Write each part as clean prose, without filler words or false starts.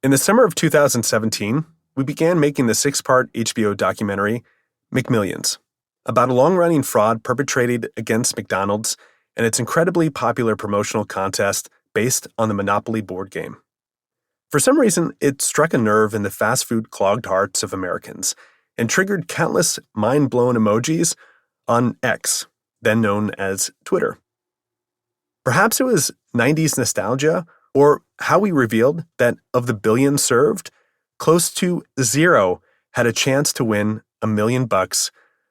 In the summer of 2017, we began making the 6-part HBO documentary, McMillions, about a long-running fraud perpetrated against McDonald's and its incredibly popular promotional contest based on the Monopoly board game. For some reason, it struck a nerve in the fast food clogged hearts of Americans and triggered countless mind-blown emojis on X, then known as Twitter. Perhaps it was 90s nostalgia, or how we revealed that of the billions served, close to 0 had a chance to win $1 million,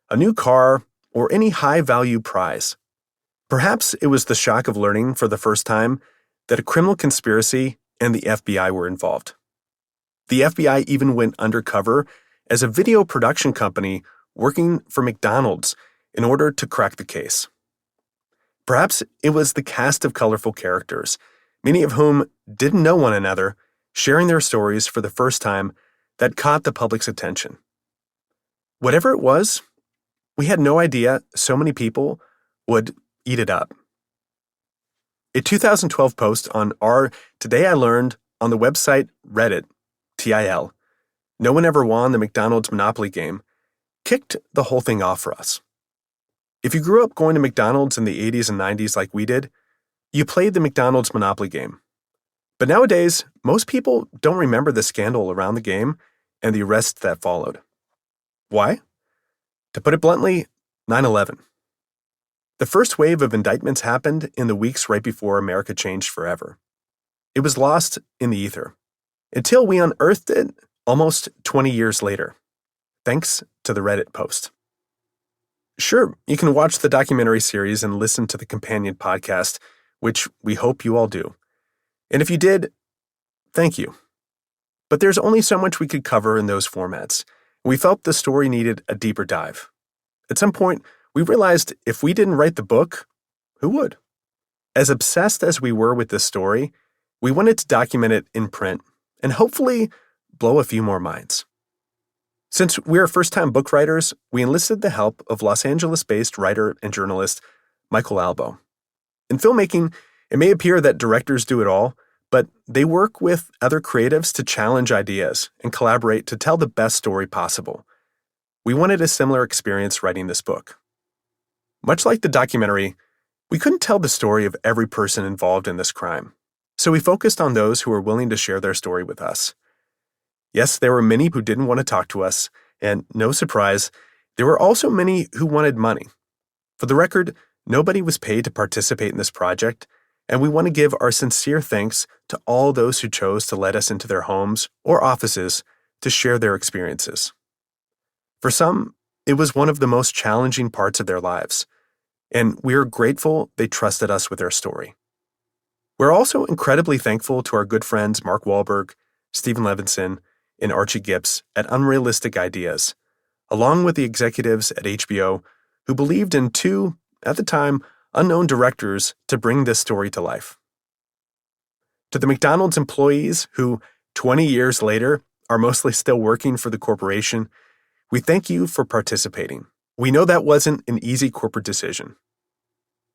a new car, or any high-value prize. Perhaps it was the shock of learning for the first time that a criminal conspiracy and the FBI were involved. The FBI even went undercover as a video production company working for McDonald's in order to crack the case. Perhaps it was the cast of colorful characters, many of whom didn't know one another, sharing their stories for the first time, that caught the public's attention. Whatever it was, we had no idea so many people would eat it up. A 2012 post on our Today I Learned on the website Reddit, TIL, no one ever won the McDonald's Monopoly game, kicked the whole thing off for us. If you grew up going to McDonald's in the 80s and 90s like we did, you played the McDonald's Monopoly game. But nowadays, most people don't remember the scandal around the game and the arrest that followed. Why? To put it bluntly, 9/11. The first wave of indictments happened in the weeks right before America changed forever. It was lost in the ether, until we unearthed it almost 20 years later, thanks to the Reddit post. Sure, you can watch the documentary series and listen to the companion podcast, which we hope you all do. And if you did, thank you. But there's only so much we could cover in those formats. We felt the story needed a deeper dive. At some point, we realized if we didn't write the book, who would? As obsessed as we were with this story, we wanted to document it in print and hopefully blow a few more minds. Since we are first-time book writers, we enlisted the help of Los Angeles-based writer and journalist Michael Albo. In filmmaking, it may appear that directors do it all, but they work with other creatives to challenge ideas and collaborate to tell the best story possible. We wanted a similar experience writing this book. Much like the documentary, we couldn't tell the story of every person involved in this crime, so we focused on those who were willing to share their story with us. Yes, there were many who didn't want to talk to us, and no surprise, there were also many who wanted money. For the record, nobody was paid to participate in this project, and we want to give our sincere thanks to all those who chose to let us into their homes or offices to share their experiences. For some, it was one of the most challenging parts of their lives, and we are grateful they trusted us with their story. We're also incredibly thankful to our good friends Mark Wahlberg, Stephen Levinson, and Archie Gips at Unrealistic Ideas, along with the executives at HBO who believed in 2, at the time, unknown directors to bring this story to life. To the McDonald's employees who, 20 years later, are mostly still working for the corporation, we thank you for participating. We know that wasn't an easy corporate decision.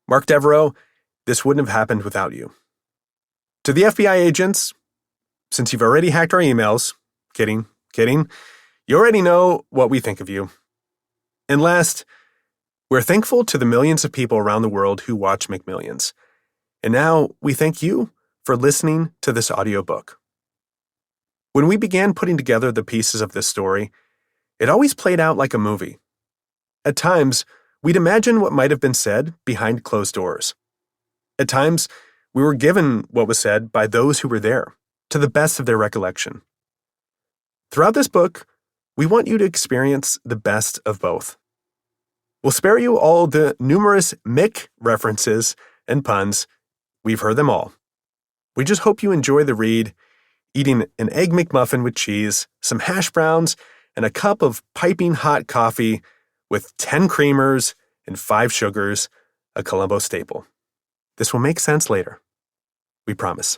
Mark Devereaux, this wouldn't have happened without you. To the FBI agents, since you've already hacked our emails, kidding, you already know what we think of you. And last, we're thankful to the millions of people around the world who watch McMillions. And now we thank you for listening to this audiobook. When we began putting together the pieces of this story, it always played out like a movie. At times, we'd imagine what might have been said behind closed doors. At times, we were given what was said by those who were there, to the best of their recollection. Throughout this book, we want you to experience the best of both. We'll spare you all the numerous Mick references and puns. We've heard them all. We just hope you enjoy the read, eating an Egg McMuffin with cheese, some hash browns, and a cup of piping hot coffee with 10 creamers and 5 sugars, a Colombo staple. This will make sense later. We promise.